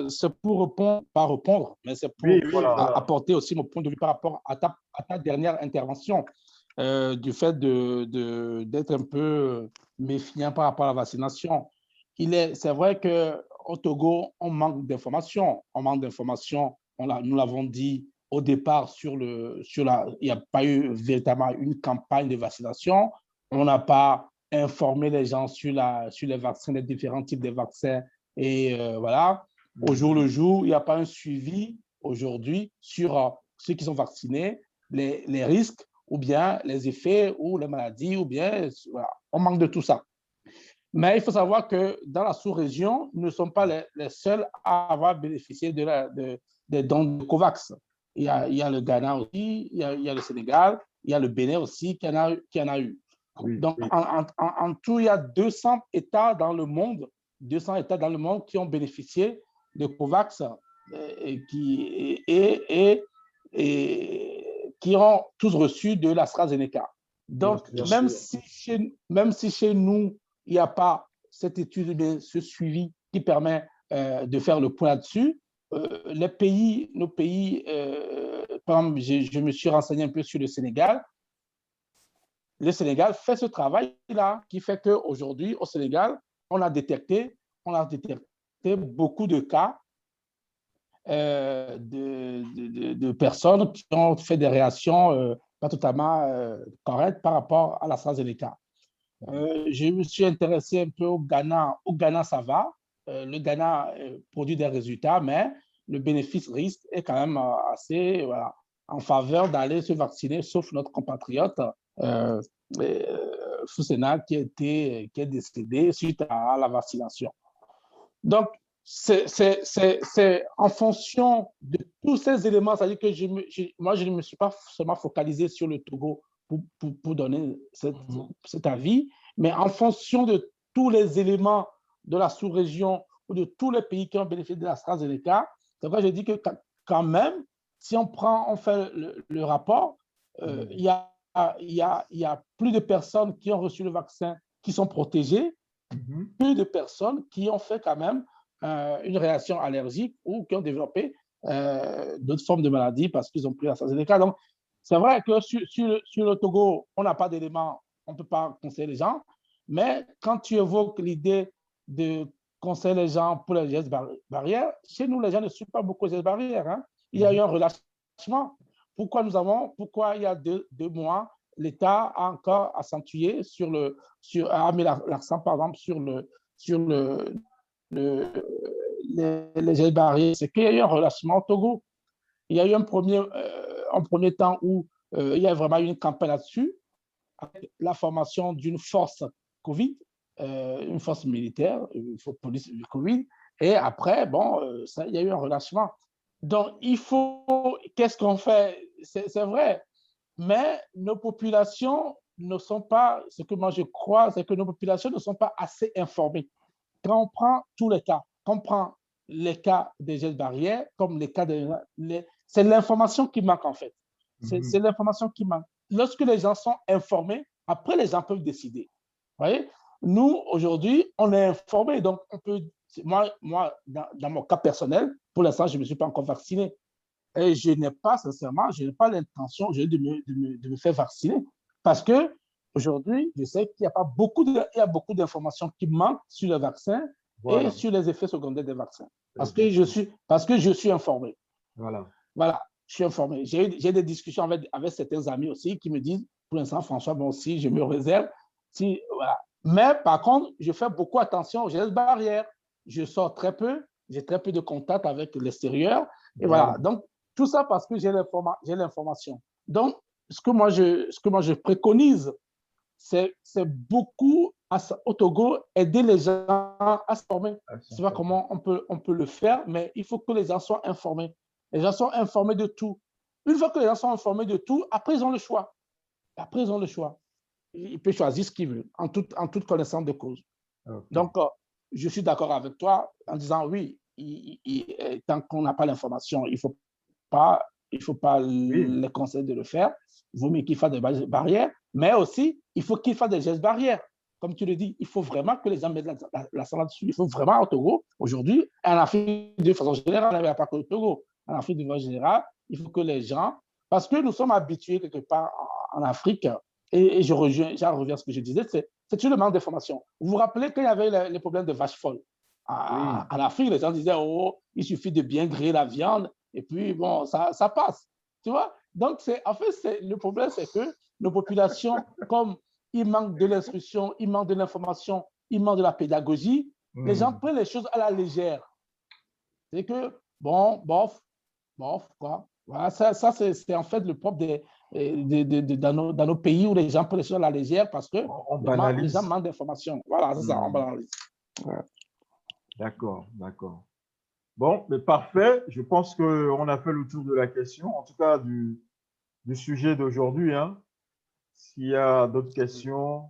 c'est pour répondre, pas répondre, mais c'est pour Oui, voilà. apporter aussi mon point de vue par rapport à ta dernière intervention, du fait d'être un peu méfiant par rapport à la vaccination. C'est vrai qu'au Togo, on manque d'informations. On manque d'informations, nous l'avons dit au départ, il n'y a pas eu véritablement une campagne de vaccination. On n'a pas informé les gens sur les vaccins, les différents types de vaccins. Et voilà, au jour le jour, il n'y a pas un suivi aujourd'hui sur ceux qui sont vaccinés, les risques ou bien les effets ou les maladies, ou bien voilà, on manque de tout ça. Mais il faut savoir que dans la sous-région, nous ne sommes pas les seuls à avoir bénéficié des dons de COVAX. Il y a le Ghana aussi, il y a le Sénégal, il y a le Bénin aussi qui en a eu. Oui, Donc, oui. en tout, il y a 200 États dans le monde, 200 États dans le monde qui ont bénéficié de COVAX et qui ont tous reçu de l'AstraZeneca. Donc, même si chez nous, il n'y a pas cette étude, ce suivi qui permet de faire le point là-dessus, nos pays, par exemple, je me suis renseigné un peu sur le Sénégal. Le Sénégal fait ce travail-là qui fait qu'aujourd'hui, au Sénégal, on a détecté beaucoup de cas de personnes qui ont fait des réactions pas totalement correctes par rapport à l'AstraZeneca. Je me suis intéressé un peu au Ghana. Au Ghana, ça va. Le Ghana produit des résultats, mais le bénéfice-risque est quand même assez en faveur d'aller se vacciner, sauf notre compatriote Foussena qui est décédé suite à la vaccination. Donc, c'est en fonction de tous ces éléments, c'est-à-dire que moi, je ne me suis pas seulement focalisé sur le Togo pour donner cet avis, mais en fonction de tous les éléments de la sous-région ou de tous les pays qui ont bénéficié de l'AstraZeneca, c'est pourquoi je dis que quand même, si on fait le rapport, il y a plus de personnes qui ont reçu le vaccin qui sont protégées, plus de personnes qui ont fait quand même une réaction allergique ou qui ont développé d'autres formes de maladies parce qu'ils ont pris l'AstraZeneca. Donc, c'est vrai que sur le Togo, on n'a pas d'éléments, on ne peut pas conseiller les gens, mais quand tu évoques l'idée de conseiller les gens pour les gestes barrières, chez nous, les gens ne suivent pas beaucoup les gestes barrières. Hein. Il y a eu un relâchement. Pourquoi il y a deux mois, l'État a encore accentué a mis l'accent, par exemple, sur les gestes barrières, c'est qu'il y a eu un relâchement au Togo. Il y a eu un premier temps où il y a vraiment eu une campagne là-dessus, avec la formation d'une force Covid, une force militaire, une police Covid, et après, bon, il y a eu un relâchement. Donc, qu'est-ce qu'on fait? C'est vrai, mais nos populations ne sont pas, ce que moi je crois, c'est que nos populations ne sont pas assez informées. Quand on prend tous les cas, quand on prend les cas des gestes barrières, comme les cas c'est l'information qui manque en fait. C'est l'information qui manque. Lorsque les gens sont informés, après les gens peuvent décider. Vous voyez? Nous, aujourd'hui, on est informés, donc on peut. Moi dans mon cas personnel, pour l'instant, je ne me suis pas encore vacciné. Et je n'ai pas, sincèrement, je n'ai pas l'intention de me faire vacciner. Parce que aujourd'hui, je sais qu'il y a beaucoup d'informations qui manquent sur le vaccin et sur les effets secondaires des vaccins. Parce que je suis informé. Voilà, je suis informé. J'ai des discussions avec certains amis aussi qui me disent, pour l'instant, François, bon, si je me réserve, voilà. Mais par contre, je fais beaucoup attention aux gestes barrières. Je sors très peu, j'ai très peu de contact avec l'extérieur. Et voilà. Donc, tout ça parce que j'ai l'information. Donc, ce que moi je préconise, c'est beaucoup au Togo aider les gens à se former. Je ne sais pas comment on peut le faire, mais il faut que les gens soient informés. Les gens sont informés de tout. Une fois que les gens sont informés de tout, après ils ont le choix. Ils peuvent choisir ce qu'ils veulent en toute connaissance de cause. Okay. Donc, je suis d'accord avec toi en disant oui, tant qu'on n'a pas l'information, il ne faut pas les conseiller de le faire. Il vaut mieux qu'il fasse des barrières, mais aussi, il faut qu'il fasse des gestes barrières. comme tu le dis, il faut vraiment que les gens mettent l'accent là-dessus. Il faut vraiment au Togo, aujourd'hui, en Afrique de façon générale, il n'y a pas que au Togo, en Afrique de façon générale, il faut que les gens, parce que nous sommes habitués quelque part en Afrique, et j'en reviens à ce que je disais, c'est tout le manque d'information. Vous vous rappelez qu'il y avait les problèmes de vache folle Oui. en Afrique, les gens disaient, oh, il suffit de bien griller la viande, et puis, bon, ça passe. Tu vois? Donc, en fait, le problème, c'est que nos populations, comme il manque de l'instruction, il manque de l'information, il manque de la pédagogie, les gens prennent les choses à la légère. C'est que, bon, bof, quoi. Voilà, ça c'est en fait le propre dans nos pays où les gens prennent les choses à la légère parce que les gens manquent d'informations. Voilà, c'est ça, on banalise. Ouais. D'accord, d'accord. Bon, mais parfait. Je pense qu'on a fait le tour de la question, en tout cas du sujet d'aujourd'hui. Hein. S'il y a d'autres questions.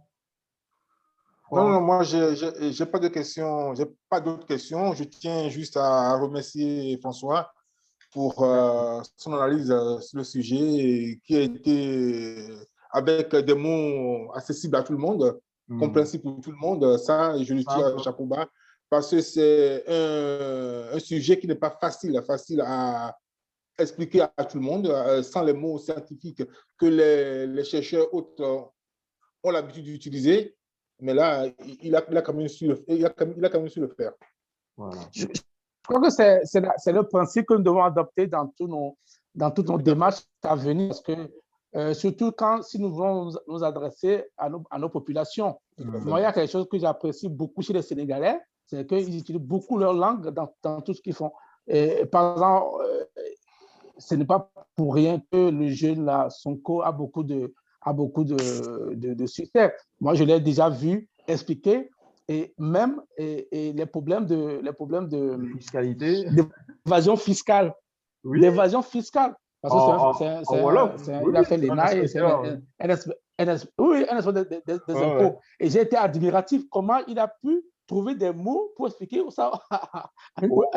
Non, moi, j'ai pas de questions. J'ai pas d'autres questions. Je tiens juste à remercier François pour son analyse sur le sujet qui a été avec des mots accessibles à tout le monde, compréhensibles pour tout le monde. Ça, je lui tire à chapeau bas parce que c'est un sujet qui n'est pas facile à expliquer à tout le monde sans les mots scientifiques que les chercheurs autres ont l'habitude d'utiliser. Mais là, il a quand même su le faire. Voilà. Je crois que c'est le principe que nous devons adopter dans toutes nos démarches à venir, parce que surtout si nous voulons nous adresser à nos populations. Moi, il y a quelque chose que j'apprécie beaucoup chez les Sénégalais, c'est qu'ils utilisent beaucoup leur langue dans tout ce qu'ils font. Et, par exemple, ce n'est pas pour rien que le jeune là, Sonko a beaucoup de succès. Moi, je l'ai déjà vu expliquer et même les problèmes de fiscalité, d'évasion fiscale, oui. D'évasion fiscale. Parce que il a fait l'ENA et c'est un espèce des impôts. Et j'ai été admiratif comment il a pu trouver des mots pour expliquer ça à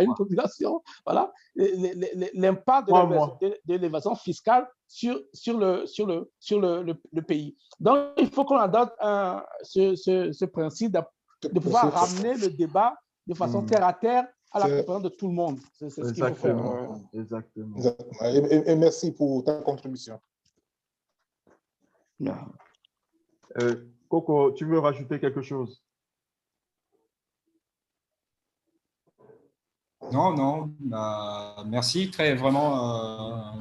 une population. Voilà, l'impact de l'évasion fiscale sur le pays. Donc, il faut qu'on adopte ce principe de pouvoir ramener le débat de façon terre à terre à la compréhension de tout le monde. C'est ce qu'il faut faire. Exactement. Et merci pour ta contribution. Coco, tu veux rajouter quelque chose? Non. Merci. Vraiment,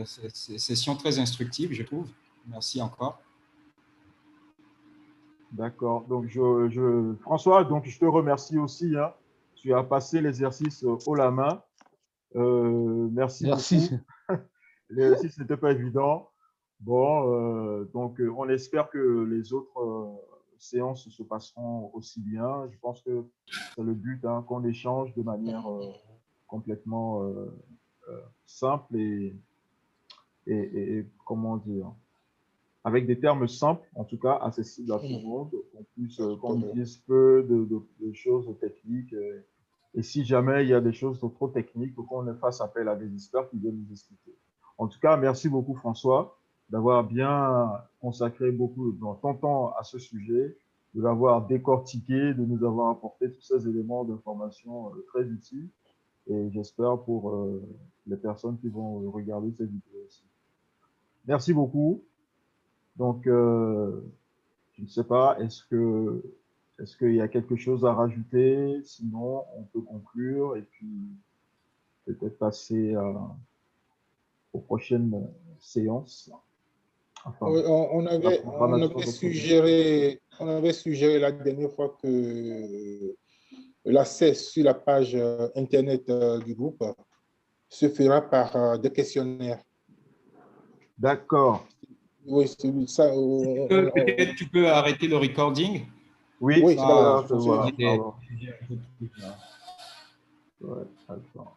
session très instructive, je trouve. Merci encore. D'accord. Donc, François, donc je te remercie aussi. Hein. Tu as passé l'exercice haut la main. Merci beaucoup. L'exercice n'était pas évident. Bon, donc on espère que les autres séances se passeront aussi bien. Je pense que c'est le but, hein, qu'on échange de manière complètement simple et comment dire, avec des termes simples, en tout cas accessibles à tout le monde, qu'on utilise peu de choses techniques. Et si jamais il y a des choses trop techniques, qu'on fasse appel à des experts qui viennent nous expliquer. En tout cas, merci beaucoup François d'avoir bien consacré beaucoup de ton temps à ce sujet, de l'avoir décortiqué, de nous avoir apporté tous ces éléments d'information très utiles. Et j'espère pour les personnes qui vont regarder cette vidéo aussi. Merci beaucoup. Donc, je ne sais pas, est-ce qu'il y a quelque chose à rajouter? Sinon, on peut conclure et puis peut-être passer aux prochaines séances. Enfin, on avait suggéré la dernière fois que l'accès sur la page Internet du groupe se fera par des questionnaires. D'accord. Oui, c'est ça. Peut-être tu peux arrêter le recording. Oui, ça, voilà. Ouais, attends.